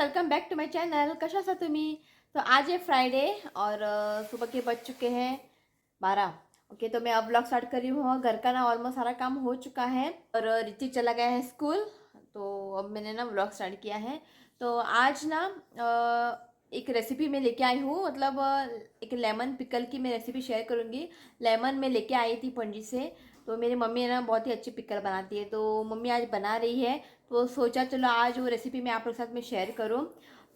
Welcome back to my channel. कशा आहात तुम्ही? तो आज है फ्राइडे और सुबह के बज चुके हैं 12। ओके, तो मैं अब व्लॉग स्टार्ट कर रही हूँ। घर का ना ऑलमोस्ट सारा काम हो चुका है और ऋतिक चला गया है स्कूल। तो अब मैंने ना व्लॉग स्टार्ट किया है। तो आज ना एक रेसिपी मैं लेके आई हूँ, मतलब एक लेमन पिकल की मैं रेसिपी शेयर करूँगी। लेमन मैं लेके आई थी पणजी से। तो मेरी मम्मी है ना बहुत ही अच्छी पिकल बनाती है, तो मम्मी आज बना रही है। तो सोचा चलो आज वो रेसिपी मैं आप लोग के साथ में शेयर करूँ।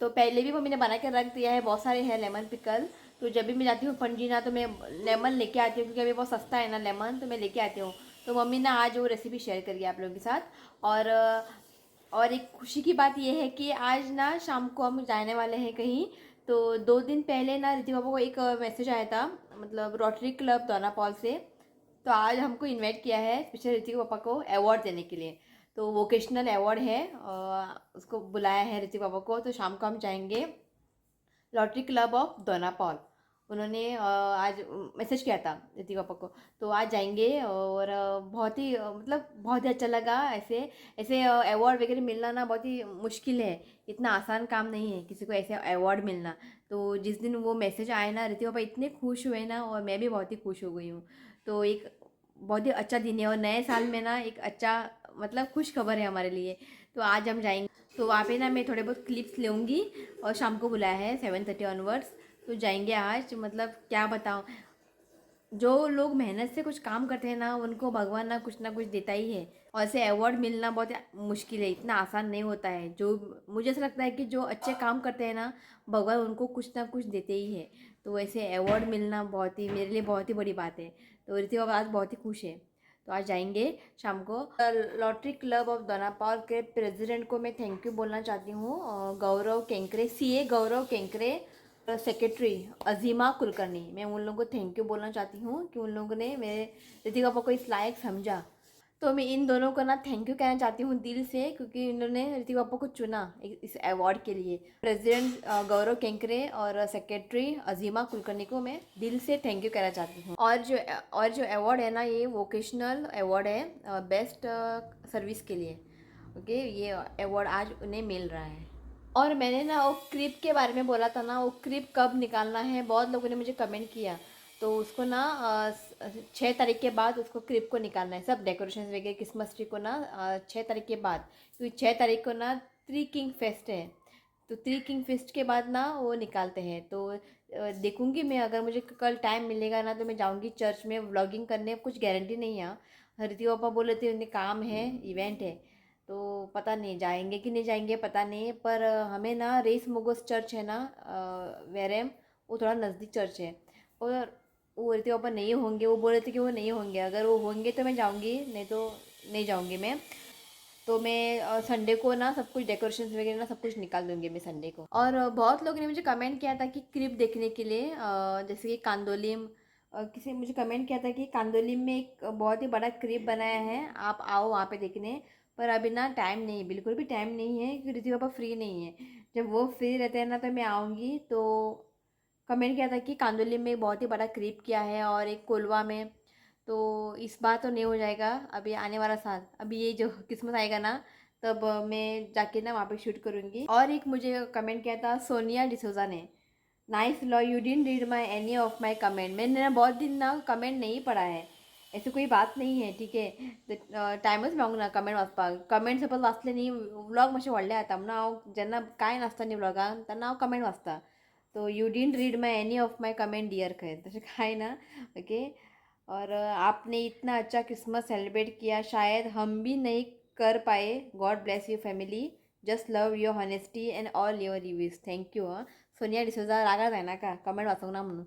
तो पहले भी मम्मी ने बना के रख दिया है, बहुत सारे हैं लेमन पिकल। तो जब भी मैं जाती हूँ पणजी ना तो मैं लेमन लेके आती हूँ, क्योंकि अभी बहुत सस्ता है ना लेमन, तो मैं लेके आती हूँ। तो मम्मी ना आज वो रेसिपी शेयर करिए आप लोगों के साथ। और एक खुशी की बात यह है कि आज ना शाम को हम जाने वाले हैं कहीं। तो 2 दिन पहले ना रीति बाबू को एक मैसेज आया था, मतलब रोटरी क्लब दोनापॉल से। तो आज हमको इनवाइट किया है स्पेशल ऋतिक पापा को अवार्ड देने के लिए। तो वोकेशनल अवार्ड है, उसको बुलाया है ऋतिक पापा को। तो शाम को हम जाएंगे लॉटरी क्लब ऑफ दोनापॉल। उन्होंने आज मैसेज किया था ऋतिक पापा को। तो आज जाएंगे और बहुत ही मतलब बहुत ही अच्छा लगा। ऐसे ऐसे अवार्ड वगैरह मिलना ना बहुत ही मुश्किल है। इतना आसान काम नहीं है किसी को ऐसे अवार्ड मिलना। तो जिस दिन वो मैसेज आए ना ऋतिक पापा इतने खुश हुए ना, और मैं भी बहुत ही खुश हो गई हूँ। तो एक बहुत ही अच्छा दिन है और नए साल में ना एक अच्छा मतलब खुश खबर है हमारे लिए। तो आज हम जाएंगे। तो वहाँ पे ना मैं थोड़े बहुत क्लिप्स लूँगी और शाम को बुलाया है 7:30 ऑनवर्ड्स। तो जाएंगे आज, मतलब क्या बताऊँ। जो लोग मेहनत से कुछ काम करते हैं ना उनको भगवान ना कुछ देता ही है। और ऐसे अवार्ड मिलना बहुत मुश्किल है, इतना आसान नहीं होता है। जो मुझे ऐसा लगता है कि जो अच्छे काम करते हैं ना भगवान उनको कुछ ना कुछ देते ही है। तो ऐसे अवार्ड मिलना बहुत ही मेरे लिए बहुत ही बड़ी बात है। तो ऋतिक बाबा आज बहुत ही खुश है। तो आज जाएंगे शाम को। लॉटरी क्लब ऑफ दोनापॉल के प्रेसिडेंट को मैं थैंक यू बोलना चाहती हूँ, गौरव केंकरे, सीए गौरव केंकरे, सेक्रेटरी अजीमा कुलकर्णी। मैं उन लोगों को थैंक यू बोलना चाहती हूँ कि उन लोगों ने मेरे ऋतिक पापा को इस लायक समझा। तो मैं इन दोनों को ना थैंक यू कहना चाहती हूँ दिल से, क्योंकि इन्होंने ऋतिक पापा को चुना इस अवार्ड के लिए। प्रेसिडेंट गौरव केंकरे और सेक्रेटरी अजीमा कुलकर्णी को मैं दिल से थैंक यू कहना चाहती हूँ। और जो अवार्ड है ना ये वोकेशनल अवार्ड है, बेस्ट सर्विस के लिए। ओके, ये अवार्ड आज उन्हें मिल रहा है। और मैंने ना वो क्रिप के बारे में बोला था ना, वो क्रिप कब निकालना है, बहुत लोगों ने मुझे कमेंट किया। तो उसको ना 6 तारीख के बाद उसको क्रिप को निकालना है, सब डेकोरेशन वगैरह क्रिसमस ट्री को ना 6 तारीख के बाद। क्योंकि 6 तारीख को ना थ्री किंग फेस्ट है। तो थ्री किंग फेस्ट के बाद ना वो निकालते हैं। तो देखूंगी मैं, अगर मुझे कल टाइम मिलेगा ना तो मैं जाऊंगी चर्च में व्लॉगिंग करने। कुछ गारंटी नहीं है, हरिति पापा बोले थे उन्हें काम है, इवेंट है। तो पता नहीं जाएंगे कि नहीं जाएंगे, पता नहीं। पर हमें ना रेस मोगोस चर्च है ना वेरेम, वो थोड़ा नज़दीक चर्च है। और वो रीति पापा नहीं होंगे, वो बोल रहे थे कि वो नहीं होंगे। अगर वो होंगे तो मैं जाऊंगी, नहीं तो नहीं जाऊंगी मैं। तो मैं संडे को ना सब कुछ डेकोरेशन वगैरह ना सब कुछ निकाल दूंगी मैं संडे को। और बहुत लोगों ने मुझे कमेंट किया था कि क्रिप देखने के लिए, जैसे कि कांदोलिम, किसी ने मुझे कमेंट किया था कि कांदोलिम में एक बहुत ही बड़ा क्रिप बनाया है, आप आओ वहाँ पे देखने। पर अभी ना टाइम नहीं है, बिल्कुल भी टाइम नहीं है, क्योंकि ऋतिक पापा फ्री नहीं है। जब वो फ्री रहते हैं ना तो मैं आऊँगी। तो कमेंट किया था कि कांदोलिम में बहुत ही बड़ा क्रिप किया है और एक कोलवा में। तो इस बार तो नहीं हो जाएगा, अभी आने वाला साल, अभी ये जो क्रिसमस आएगा ना तब मैं जाके ना वहाँ पे शूट करूँगी। और एक मुझे कमेंट किया था सोनिया डिसोजा ने, nice law you didn't read my any of my comment. मैंने ना बहुत दिन ना कमेंट नहीं पढ़ा है, ऐसी कोई बात नहीं है, ठीक आहे. टायमच मेळोंक ना कमेंट वाचपाक. कमेंट सपोज वाचले न्ही व्लॉग मातशे व्हडले जाता म्हणून हांव जेन्ना कांय नासता न्ही व्लॉगान तेन्ना हांव कमेंट वाचता. तो you didn't read my any of my comment dear खैर, तसे काय ना. ओके. और आपने इतना अच्छा क्रिसमस सेलिब्रेट किया, शायद हम भी नहीं कर पाए. God bless you family, just love your honesty and all your reviews. Thank you. हां, सोनिया डिसोजा रागात आहे ना का कमेंट वाचूंक ना म्हणून.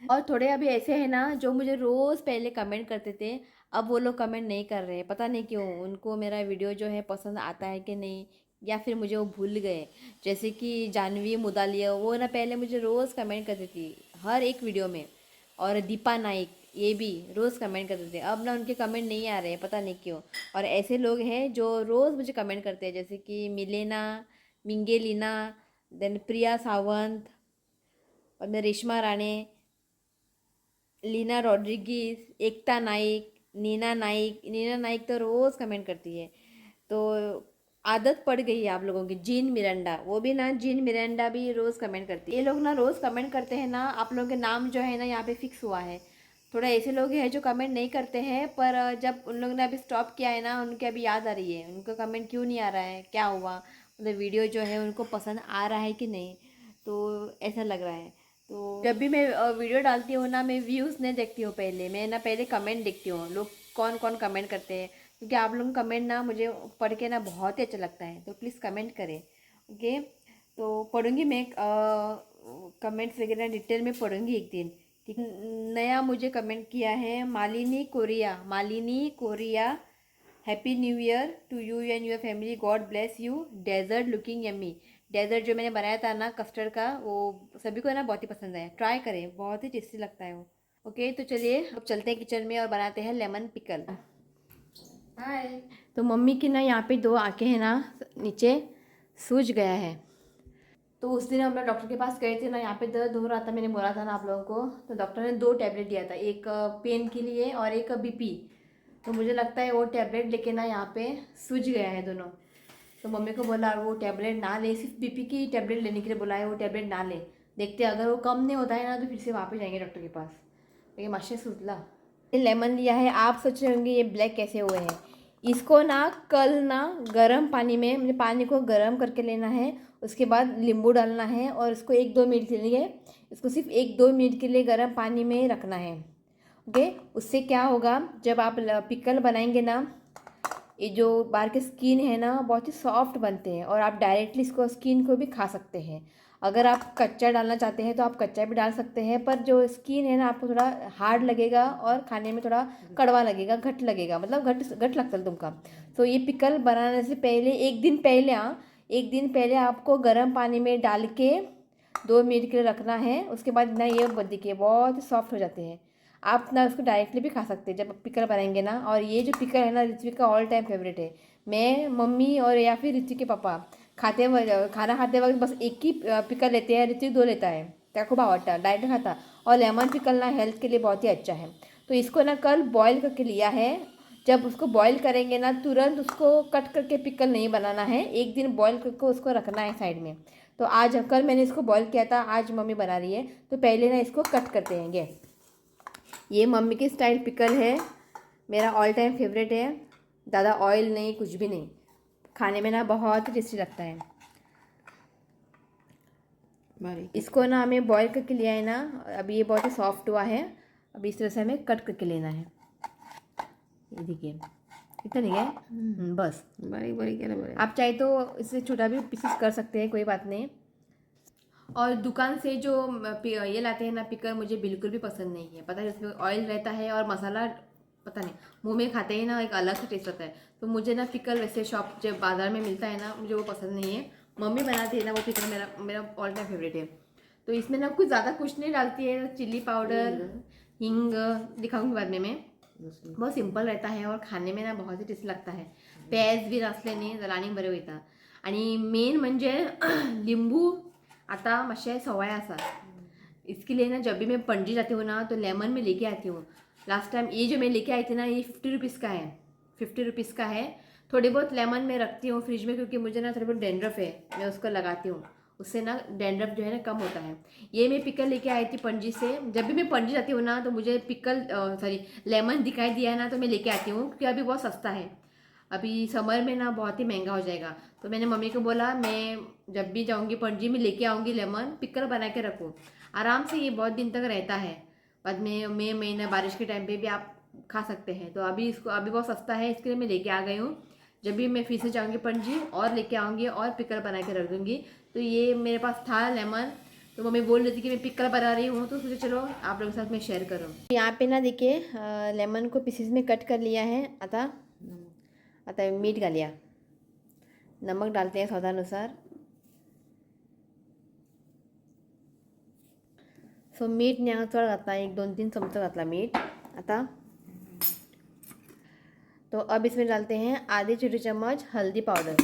और थोड़े अभी ऐसे हैं ना जो मुझे रोज़ पहले कमेंट करते थे, अब वो लोग कमेंट नहीं कर रहे, पता नहीं क्यों। उनको मेरा वीडियो जो है पसंद आता है कि नहीं, या फिर मुझे वो भूल गए। जैसे कि जानवी मुदालिया, वो ना पहले मुझे रोज़ कमेंट करती थी हर एक वीडियो में। और दीपा नाइक, ये भी रोज़ कमेंट करते थे। अब ना उनके कमेंट नहीं आ रहे, पता नहीं क्यों। और ऐसे लोग हैं जो रोज़ मुझे कमेंट करते हैं, जैसे कि मिलेना, मिंगेलिना, देन प्रिया सावंत, और मैं रेशमा राणे, लीना रॉड्रिगीज, एकता नाइक, नीना नाइक। नीना नाइक तो रोज़ कमेंट करती है। तो आदत पड़ गई है आप लोगों की। जीन मिरांडा, वो भी ना, जीन मिरांडा भी रोज़ कमेंट करती है। ये लोग ना रोज़ कमेंट करते हैं ना, आप लोगों के नाम जो है ना यहाँ पे फिक्स हुआ है। थोड़ा ऐसे लोग हैं जो कमेंट नहीं करते हैं, पर जब उन लोगों ने अभी स्टॉप किया है ना, उनकी अभी याद आ रही है उनको कमेंट क्यों नहीं आ रहा है, क्या हुआ, मतलब वीडियो जो है उनको पसंद आ रहा है कि नहीं, तो ऐसा लग रहा है। तो जब भी मैं वीडियो डालती हूँ ना, मैं व्यूज़ नहीं देखती हूँ पहले, मैं ना पहले कमेंट देखती हूँ, लोग कौन कौन कमेंट करते हैं, क्योंकि आप लोग कमेंट ना मुझे पढ़ के ना बहुत ही अच्छा लगता है, तो प्लीज़ कमेंट करें। ओके, तो पढ़ूंगी मैं कमेंट्स वगैरह डिटेल में पढ़ूंगी एक दिन। ठीक, नया मुझे कमेंट किया है Malini Koriya, Malini Koriya, happy new year to you and your family, God bless you, dessert looking yummy. Dessert जो मैंने बनाया था ना कस्टर्ड का, वो सभी को ना बहुत ही पसंद आया, ट्राई करें, बहुत ही टेस्टी लगता है वो। ओके, तो चलिए अब चलते हैं किचन में और बनाते हैं लेमन पिकल। हाय। तो मम्मी की ना यहाँ पे दो आंखें हैं ना नीचे सूज गया है। तो उस दिन हम लोग डॉक्टर के पास गए थे ना, यहाँ पे दर्द हो रहा था, मैंने बोला था ना आप लोगों को, तो डॉक्टर ने दो टैबलेट दिया था, एक पेन के लिए और एक बीपी। तो मुझे लगता है वो टैबलेट लेके ना यहाँ पे सूज गया है दोनों। तो मम्मी को बोला वो टैबलेट ना ले, सिर्फ बीपी की टैबलेट लेने के लिए बोला है, वो टैबलेट ना ले, देखते अगर वो कम नहीं होता है ना तो फिर से वापस जाएंगे डॉक्टर के पास। तो ये माशे सुतला ये लेमन लिया है। आप सोच रहे होंगे ये ब्लैक कैसे हुए हैं। इसको ना कल ना गर्म पानी में, मुझे पानी को गर्म करके लेना है, उसके बाद नींबू डालना है और इसको 1-2 मिनट के लिए, इसको सिर्फ 1-2 मिनट के लिए गर्म पानी में रखना है। ओके, उससे क्या होगा, जब आप पिकल बनाएंगे ना, ये जो बाहर के स्किन है ना बहुत ही सॉफ्ट बनते हैं और आप डायरेक्टली इसको स्किन को भी खा सकते हैं। अगर आप कच्चा डालना चाहते हैं तो आप कच्चा भी डाल सकते हैं, पर जो स्किन है ना आपको थोड़ा हार्ड लगेगा और खाने में थोड़ा कड़वा लगेगा, घट लगेगा, मतलब घट घट लगता है तुमका। तो ये पिकल बनाने से पहले एक दिन पहले, हाँ, एक दिन पहले आपको गर्म पानी में डाल के 2 मिनट के लिए रखना है। उसके बाद ना ये देखिए बहुत सॉफ्ट हो जाते हैं। आप ना उसको डायरेक्टली भी खा सकते हैं जब पिकल बनाएंगे ना। और ये जो पिकल है ना ऋत्विक का ऑल टाइम फेवरेट है। मैं, मम्मी और या फिर ऋत्विक के पापा खाना खाते वक्त बस एक ही पिकल लेते हैं, ऋत्विक दो लेता है, त्या खूप आवडता, डायरेक्ट खाता। और लेमन पिकल ना हेल्थ के लिए बहुत ही अच्छा है। तो इसको ना कल बॉईल करके लिया है। जब उसको बॉईल करेंगे ना तुरंत उसको कट करके पिकल नहीं बनाना है, एक दिन बॉईल करके उसको रखना है साइड में। तो आज कल मैंने इसको बॉईल किया था, आज मम्मी बना रही है, तो पहले ना इसको कट करते हैं। ये मम्मी की स्टाइल पिकल है, मेरा ऑल टाइम फेवरेट है। ज़्यादा ऑयल नहीं, कुछ भी नहीं, खाने में ना बहुत ही टेस्टी लगता है। इसको ना हमें बॉईल करके लिया है ना, अभी ये बहुत ही सॉफ्ट हुआ है। अभी इस तरह से हमें कट करके लेना है। ये देखिए इतना नहीं है, बस बारीक बारीक है ना, बारीक। आप चाहे तो इससे छोटा भी पीसेस कर सकते हैं, कोई बात नहीं। और दुकान से जो ये लाते हैं ना पिकल, मुझे बिल्कुल भी पसंद नहीं है। पता है इसमें ऑयल रहता है और मसाला, पता नहीं, मुंह में खाते ही ना एक अलग से टेस्ट आता है। तो मुझे ना पिकल वैसे शॉप जब बाज़ार में मिलता है ना, मुझे वो पसंद नहीं है। मम्मी बनाती है ना वो पिकल, मेरा मेरा ऑल टाइम फेवरेट है। तो इसमें ना कुछ ज़्यादा कुछ नहीं डालती है, चिल्ली पाउडर, हींग, दिखाऊंगी बाद में मैं। बहुत सिंपल रहता है और खाने में ना बहुत ही टेस्ट लगता है। पेज भी असल्याने जलानी बरे वयता। आणि मेन म्हणजे लिंबू आता मातशे सवय असा। इसके लिए ना जब भी मैं पणजी जाती हूँ ना तो लेमन में लेके आती हूँ। लास्ट टाइम ये जो मैं लेके आई थी ना, ये 50 रुपीज़ का है, 50 रुपीज़ का है। थोड़े बहुत लेमन में रखती हूँ फ्रिज में, क्योंकि मुझे ना थोड़ी बहुत डेंड्रफ है, मैं उसको लगाती हूँ, उससे ना डेंड्रफ जो है ना कम होता है। ये मैं पिकल लेके आई थी पणजी से। जब भी मैं पणजी जाती हूँ ना तो मुझे पिकल सॉरी लेमन दिखाई दिया है ना तो मैं लेके आती हूँ, क्योंकि अभी बहुत सस्ता है। अभी समर में ना बहुत ही महंगा हो जाएगा। तो मैंने मम्मी को बोला मैं जब भी जाऊँगी पणजी में लेके आऊँगी लेमन, पिकल बना के रखो, आराम से ये बहुत दिन तक रहता है। बाद में मई महीना बारिश के टाइम पे भी आप खा सकते हैं। तो अभी इसको अभी बहुत सस्ता है, इसके लिए मैं लेके आ गई हूँ। जब भी मैं फिर से जाऊँगी पणजी और लेके आऊँगी और पिकल बना के रख दूँगी। तो ये मेरे पास था लेमन, तो मम्मी बोल रही थी कि मैं पिकल बना रही हूँ, तो सोचे चलो आप लोगों के साथ मैं शेयर करूँ। यहाँ पे ना देखिए लेमन को पीसेस में कट कर लिया है। आता आता मीठ घालिया, नमक डालते हैं स्वादानुसार। सो मीठ ने चढ घातला, 1-2-3 चमचा घातला मीठ। आता तो अब इसमें डालते हैं आधे छोटे चम्मच हल्दी पाउडर।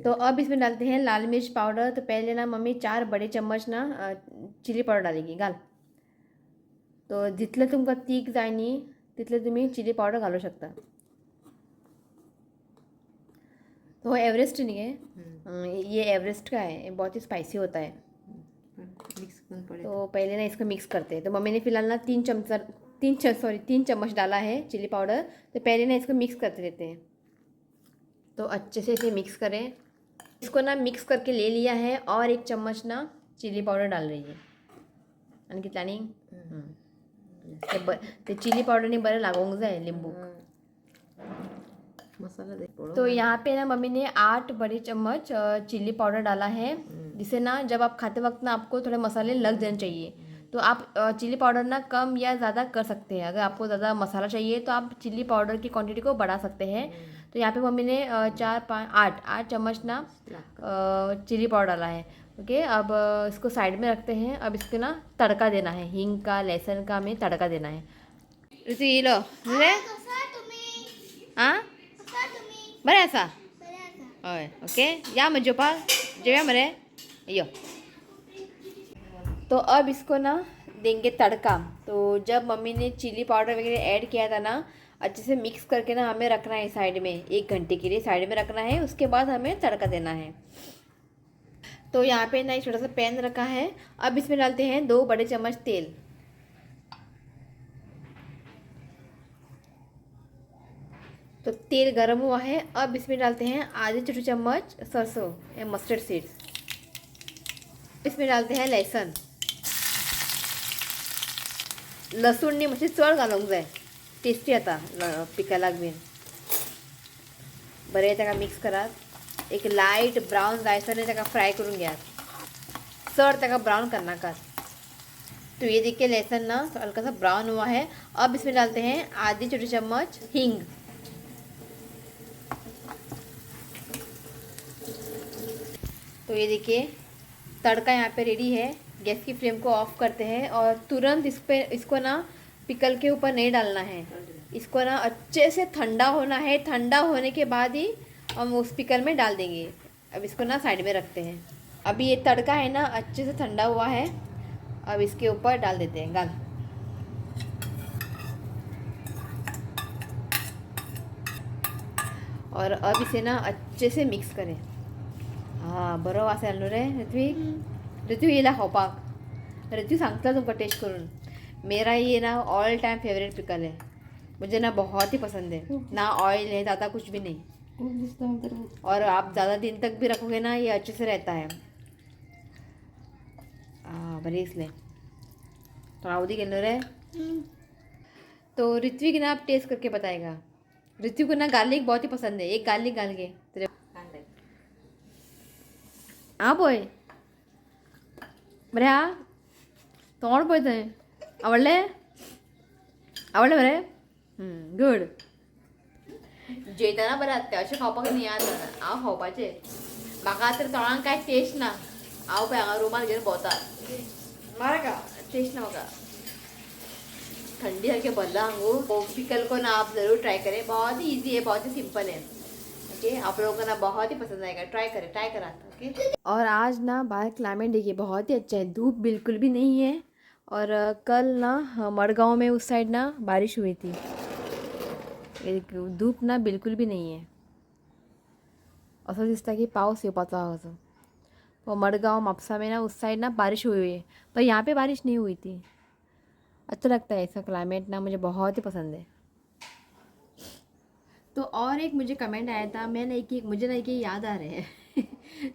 तो अब इसमें डालते हैं लाल मिर्च पाउडर। तो पहले ना मम्मी 4 बड़े चम्मच ना चिली पाउडर डालेगी घाल। तो जितलं तुमका तीख जाय नी तितले तुम्ही चिली पाउडर घालू शकता। तो वो एवरेस्ट नहीं है, ये एवरेस्ट का है, ये बहुत ही स्पाइसी होता है। मिक्स करना पड़े तो पहले ना इसको मिक्स करते हैं। तो मम्मी ने फिलहाल ना 3 चम्मच डाला है चिली पाउडर। तो पहले ना इसको मिक्स करते रहते हैं। तो अच्छे से इसे मिक्स करें। इसको ना मिक्स करके ले लिया है और 1 चम्मच ना चिली पाउडर डाल रही है। आणि कितलानी ते चिली पाउडरने बरं लागूंक जाय लिंबू। मसाला दे तो यहाँ पे ना मम्मी ने 8 बड़े चम्मच चिली पाउडर डाला है, जिसे ना जब आप खाते वक्त ना आपको थोड़े मसाले लग जाने चाहिए। तो आप चिली पाउडर ना कम या ज़्यादा कर सकते हैं। अगर आपको ज़्यादा मसाला चाहिए तो आप चिली पाउडर की क्वांटिटी को बढ़ा सकते हैं। तो यहाँ पे मम्मी ने 4 5 8 चम्मच ना चिली पाउडर डाला है। ओके, अब इसको साइड में रखते हैं। अब इसको ना तड़का देना है, हींग का लहसुन का हमें तड़का देना है। ऋतु ये लो हाँ बरं असा हय ओके या मग जोपा जेव्या मरे यो। तो अब इसको ना देंगे तड़का। तो जब मम्मी ने चिली पाउडर वगैरह ऐड किया था ना, अच्छे से मिक्स करके ना हमें रखना है साइड में, 1 घंटे के लिए साइड में रखना है। उसके बाद हमें तड़का देना है। तो यहाँ पे ना एक छोटा सा पैन रखा है। अब इसमें डालते हैं 2 बड़े चम्मच तेल। तो तेल गर्म हुआ है। अब इसमें डालते हैं आधी छोटी चम्मच सरसों या मस्टर्ड सीड्स। इसमें डालते हैं लहसुन। लसूणने मातशी चड घालूंक जाय, टेस्टी आता पिकालाक बीन। बरें ताका मिक्स करात। एक लाइट ब्राउन जायसर ताका फ्राय करून घेयात, चड ताका ब्राउन करनाकात। तो ये देखिए लहसुन ना हल्का सा ब्राउन हुआ है। अब इसमें डालते हैं आधी छोटी चम्मच हींग। तो ये देखिए तड़का यहाँ पे रेडी है। गैस की फ्लेम को ऑफ करते हैं और तुरंत इसको ना पिकल के ऊपर नहीं डालना है। इसको ना अच्छे से ठंडा होना है। ठंडा होने के बाद ही हम उस पिकल में डाल देंगे। अब इसको ना साइड में रखते हैं। अभी ये तड़का है ना अच्छे से ठंडा हुआ है। अब इसके ऊपर डाल देते हैं गाल। और अब इसे ना अच्छे से मिक्स करें। हाँ बरो वास येलो रे ऋत्विक। ऋतु येला खावपाक। ऋतु सांगता तुमका टेस्ट करून। मेरा ये ना ऑल टाइम फेवरेट पिकल है। मुझे ना बहुत ही पसंद है। ना ऑयल है ज़्यादा, कुछ भी नहीं। और आप ज़्यादा दिन तक भी रखोगे ना ये अच्छे से रहता है। बड़ी इसलिए तो आउदी गेलो रे। तो ऋत्विक ना आप टेस्ट करके बताएगा। ऋत्विक को ना गार्लिक बहुत ही पसंद है। एक गार्लिक डाल के हाँ पळय बरें हा तोंड पळय थंय आवडलें आवडलें बरें गूड। जेवताना बरें आसता अशें खावपाक न्ही आतां हांव खावपाचें। म्हाका तर तोंडाक कांय टेस्ट ना। हांव पळय हांगा रुमान घेवन भोंवता म्हाका टेस्ट ना म्हाका। ठंडी हल्के भरला आंगू। पिकल को ना आप ज़रूर ट्राई करें। बहुत ही इजी है, बहुत ही सिंपल है। ओके, आप लोगों को ना बहुत ही पसंद आएगा। ट्राई करा ओके। और आज ना बाहर क्लाइमेट देखिए बहुत ही अच्छा है। धूप बिल्कुल भी नहीं है। और कल ना मडगांव में उस साइड ना बारिश हुई थी। धूप ना बिल्कुल भी नहीं है। असं दिसता की पाऊस येवपाचो आहा असो। तो मडगांव म्हापसा में ना उस साइड ना बारिश हुई है, पर यहाँ पे बारिश नहीं हुई थी। अच्छा लगता है ऐसा क्लाइमेट ना, मुझे बहुत ही पसंद है। तो और एक मुझे कमेंट आया था, मुझे ना एक याद आ रहे हैं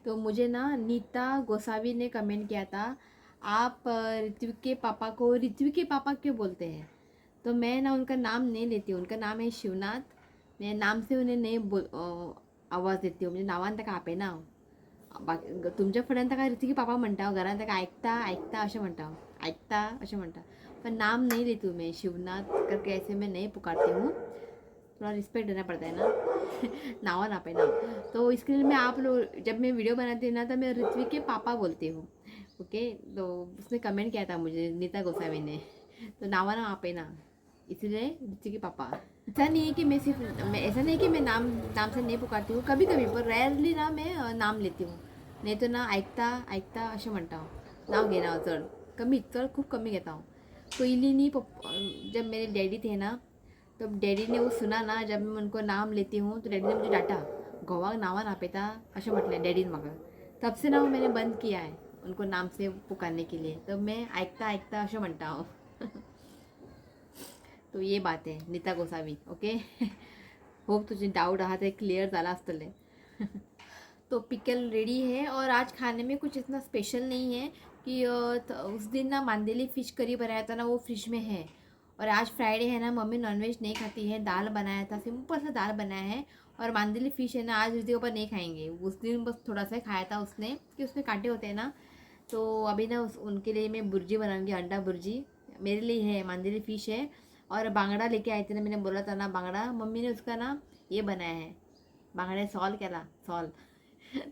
तो मुझे ना नीता गोसावी ने कमेंट किया था, आप ऋत्विक के पापा को ऋत्विक के पापा क्यों बोलते हैं? तो मैं ना उनका नाम नहीं लेती हूँ। उनका नाम है शिवनाथ। मैं नाम से उन्हें नहीं आवाज़ देती हूँ। म्हणजे नावान ताका आपे ना बाकी तुमच्या फुड्यान ताका ऋत्विक पापा म्हणटा, घरान ताका ऐकता अशें म्हणटा, ऐकता अशें म्हणटा। पर नाम नहीं लेती हूँ मैं। शिवनाथ करके ऐसे मैं नहीं पुकारती हूँ। थोड़ा रिस्पेक्ट देना पड़ता है ना नावा ना पे ना। तो इसके लिए मैं आप लोग जब मैं वीडियो बनाती हूँ ना तो मैं ऋत्विक के पापा बोलती हूँ। ओके, तो उसने कमेंट किया था मुझे नीता गोसावी ने, तो नावा ना आपे ना, इसलिए ऋत्विक के पापा। ऐसा नहीं है कि ऐसा नहीं कि मैं नाम से नहीं पुकारती हूँ। कभी कभी पर रेयरली ना मैं नाम लेती हूँ। नहीं तो ना ऐकता असे म्हणता हूँ। नाव घेना चढ चढ खूप कमी घेता हूँ। पहली नहीं जब मेरे डैडी थे ना, तो डैडी ने वो सुना ना जब मैं उनको नाम लेती हूँ तो डैडी ने मुझे डांटा, गोवा नावा नापेता असे म्हटले डॅडीन म्हाका. तब से नाव मैंने बंद किया है उनको नाम से पुकारने के लिए. तर मैं ऐकता ऐकता असे म्हणता हांव. तो ये बात है नीता गोसावी. ओके. होप तुझे डाऊट आहा ते क्लियर झाला असतले. तो पिकल रेडी है और आज खाने में कुछ इतना स्पेशल नहीं है कि उस दिन ना मांदेली फ़िश करी बनाया था ना, वो फ्रिज में है. और आज फ्राइडे है ना, मम्मी नॉनवेज नहीं खाती है. दाल बनाया था, सिंपल सा दाल बनाया है. और मांदेली फ़िश है ना, आज उसके ऊपर नहीं खाएंगे. उस दिन बस थोड़ा सा खाया था उसने कि उसमें कांटे होते हैं ना. तो अभी ना उनके लिए मैं बुर्जी बनाऊंगी, अंडा बुर्जी. मेरे लिए है, मांदेली फ़िश है. और बांगड़ा लेके आई थी ना, मैंने बोला था ना बांगड़ा, मम्मी ने उसका ना ये बनाया है, बांगड़े सॉल केला सॉल.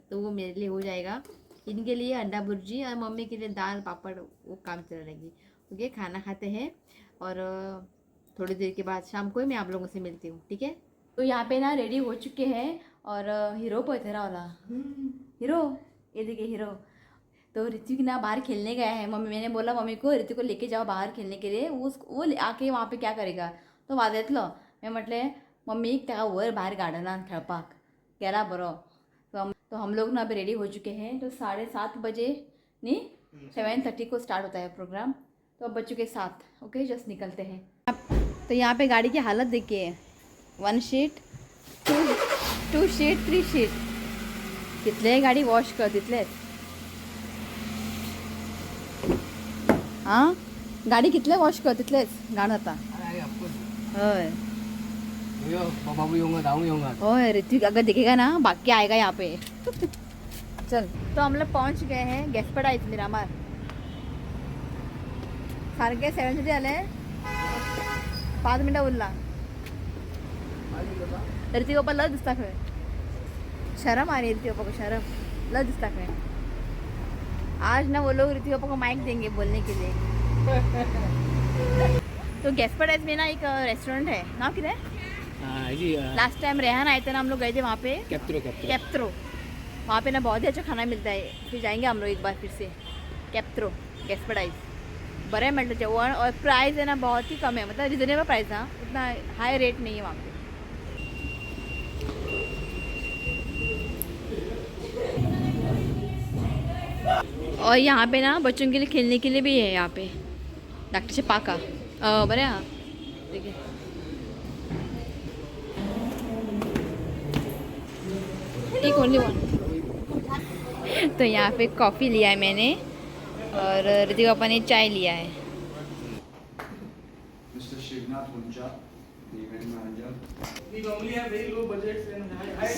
तो वो मेरे लिए हो जाएगा. इनके लिए अंडा बुर्जी और मम्मी के लिए दाल पापड़, वो काम चल रहेगी. ओके, खाना खाते हैं और थोड़ी देर के बाद शाम को ही मैं आप लोगों से मिलती हूँ. ठीक है. तो यहाँ पे ना रेडी हो चुके हैं और हीरो पर तेरा वाला हीरो, ये देखिए हीरो. तो ऋतिक ना बाहर खेलने गया है. मैंने बोला मम्मी को ऋतिक को लेके जाओ बाहर खेलने के लिए. वो आके वहाँ पे क्या करेगा. तो वाजयतलो मैं म्हटले मम्मी त्या वर बाहेर गार्डनात खेळपाक गेला बरो. तो हम लोग ना अभी रेडी हो चुके हैं. तो 7:30 बजे नहीं 7:30 को स्टार्ट होता है प्रोग्राम. तो अब बज चुके 7. ओके, जस्ट निकलते हैं. तो यहाँ पे गाड़ी की हालत देखिए. 1 शीट 2 शीट 3 शीट. कितले गाडी वॉश कर तितलेच. हां, गाडी कितले वॉश कर तितलेच घाण जाता. हय बाबू येऊंगा दाऊ येऊंगा. ओए ऋतिक अगर दिखेगा ना बाकी आएगा यहाँ पे. चल, तो हम लोग पहुँच गए हैं गॅसपडाईज मिरामार. सारखे 7:30 आले. 5 मिनटं उरला. ऋतिक बाबा लज दिसता खंय. शर्म आ रही है ऋतिक बाबा को, शर्म. लज दिसता खंय. आज ना वो लोग ऋतिक बाबा को माइक देंगे बोलने के लिए. तो गॅसपडाईज में ना एक रेस्टोरेंट है, नाम क्या है. लास्ट टाइम रेहान आए थे ना, हम लोग गए थे वहाँ पे कैप्त्रो. वहाँ पे ना बहुत ही अच्छा खाना मिलता है. फिर जाएंगे हम लोग एक बार फिर से कैप्त्रो गॅसपडाईज. बड़े मिलते जेवण और प्राइस है ना बहुत ही कम है, मतलब रिजनेबल प्राइस. हाँ, उतना हाई रेट नहीं है वहाँ पे. और यहाँ पे ना बच्चों के लिए खेलने के लिए भी है. यहाँ पे डॉक्टर से पाका बरे. हाँ देखिए, एक ओनली वन. तो यहाँ पे कॉफ़ी लिया है मैंने और ऋतिक पापा ने चाय लिया है. Mr. Shivnath Huncha, the event manager. We normally have very low budgets and high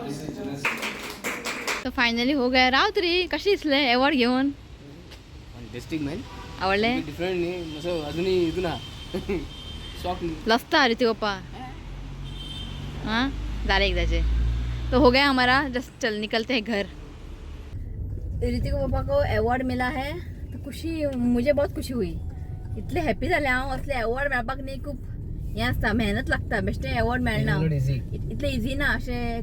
This is Janessa. तो फायनली हो गया. राव तरी कशी दिसले अवॉर्ड घेऊन. डिस्ट्रिक्ट मॅन आवडले. डिफरंट नाही असं अजूनही इथून शॉक लसता ऋतिक पापा. हाँ, डाले एकदाचे. तो हो गया हमारा. जस्ट चल निकलते हैं घर. ऋतिक पापा को अवॉर्ड मिला है तो खुशी, मुझे बहुत खुशी हुई. इतले हॅपी झाले हांव. असले अवॉर्ड मेळपाक न्ही खूप हें आसता, मेहनत लागता. बेश्टे अवॉर्ड मेळना, इतले इजी ना. अशे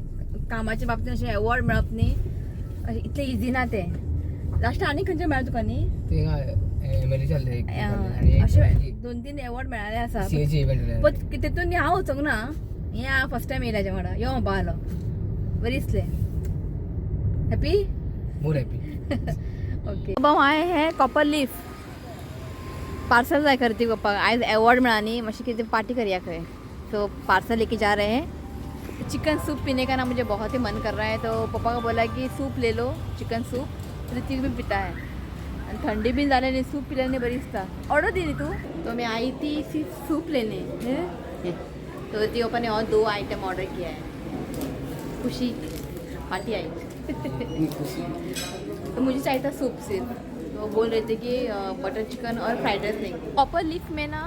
कामाच्या बाबतीत अशे अवॉर्ड मेळप न्ही इतले इजी ना ते. लास्ट आनी खंयचे मेळ्ळा तुका न्ही. ते अशे 2-3 अवॉर्ड मेळाले आसा. पण तितून हांव वचोंक ना. हें फर्स्ट टायम येयलाचे वांगडा. यो बाबा आलो. बरी दिसले. हॅपी. मोर हॅपी. ओके. बाबा आए हैं कॉपर लीफ पार्सल जाए करती पापा. आज अवॉर्ड मिला नहीं, मशी की पार्टी करिया खरे. तो पार्सल लेके जा रहे हैं. चिकन सूप पीने का ना मुझे बहुत ही मन कर रहा है. तो पापा को बोला कि सूप ले लो, चिकन सूप. ऋतिक भी पीता है आणि थंडी भी झाल्याने सूप पिल्याने बरी असता. ऑर्डर दिली तू. तो मैं आई थी सिर्फ सूप लेने. तो ऋतिक पापा ने और 2 आइटम ऑर्डर किया है. खुशी पार्टी आई. तो मुझे चाहिए था सूप सिर्फ. तो बोल रहे थे कि बटर चिकन और फ्राइड राइस लेंगे. कॉपर लीफ में ना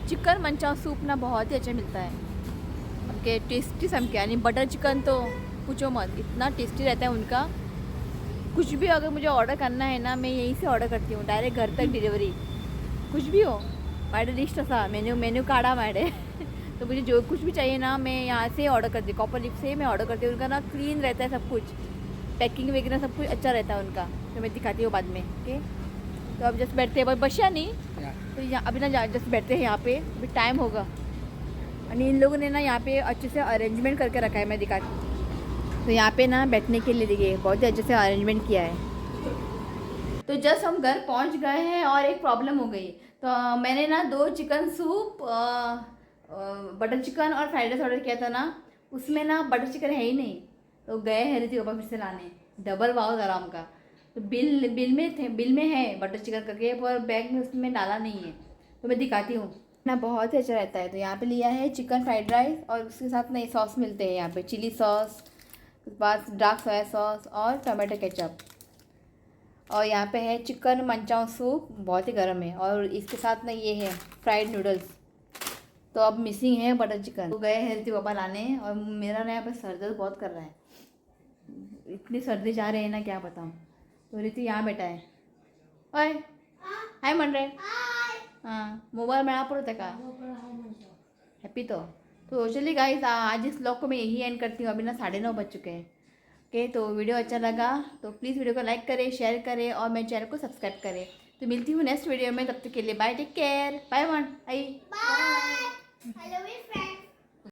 चिकन मंचाव सूप ना बहुत ही अच्छा मिलता है. उनके टेस्टी समके. यानी बटर चिकन तो पूछो मत, इतना टेस्टी रहता है उनका. कुछ भी अगर मुझे ऑर्डर करना है ना, मैं यहीं से ऑर्डर करती हूँ. डायरेक्ट घर तक डिलीवरी. कुछ भी हो माझे लिस्ट असा मेन्यू काढा माझे. तो मुझे जो कुछ भी चाहिए ना, मैं यहाँ से ऑर्डर करती हूँ. कॉपर लीफ से मैं ऑर्डर करती हूँ. उनका ना क्लीन रहता है सब कुछ. पैकिंग वगैरह सब कुछ अच्छा रहता है उनका. तो मैं दिखाती हूँ बाद में. ओके. तो अब जस्ट बैठते हैं, बसिया नहीं तो यहाँ अभी ना जस्ट बैठते हैं यहाँ पे, अभी टाइम होगा। और इन लोगों ने ना यहाँ पे अच्छे से अरेंजमेंट करके रखा है, मैं दिखाती। तो यहाँ पे ना बैठने के लिए देखिए बहुत ही अच्छे से अरेंजमेंट किया है। तो जस्ट हम घर पहुँच गए हैं और एक प्रॉब्लम हो गई। तो मैंने ना 2 चिकन सूप, बटर चिकन और फ्राइड राइस ऑर्डर किया था ना, उसमें ना बटर चिकन है ही नहीं। तो गए हैं ऋतिक पापा फिर से लाने, डबल वाव आराम का। तो बिल में है बटर चिकन करके, पर बैग में उसमें डाला नहीं है। तो मैं दिखाती हूँ ना, बहुत ही अच्छा रहता है। तो यहाँ पे लिया है चिकन फ्राइड राइस और उसके साथ नए सॉस मिलते हैं यहाँ पे, चिली सॉस, उसके बाद डार्क सोया सॉस और टमाटो केचप। और यहाँ पे है चिकन मंचाओ सूप, बहुत ही गर्म है। और इसके साथ ना ये है फ्राइड नूडल्स। तो अब मिसिंग है बटर चिकन। तो गए हैं ऋतिक पापा लाने, और मेरा ना यहाँ पे सर दर्द बहुत कर रहा है, इतनी सर्दी जा रही है ना क्या बताऊँ। तो ऋतिक यहाँ बैठा है। ओए हाय मन रहे, हाँ मोबाईल मिळा पड़ता का हैप्पी। तो चलिए गाइस, आज इस व्लॉग को मैं यही एंड करती हूँ। अभी ना 9:30 बज चुके हैं। ओके, तो वीडियो अच्छा लगा तो प्लीज़ वीडियो को लाइक करें, शेयर करें और मेरे चैनल को सब्सक्राइब करें। तो मिलती हूँ नेक्स्ट वीडियो में, तब तक के लिए bye, take care, bye one, I Bye. I love you, friend.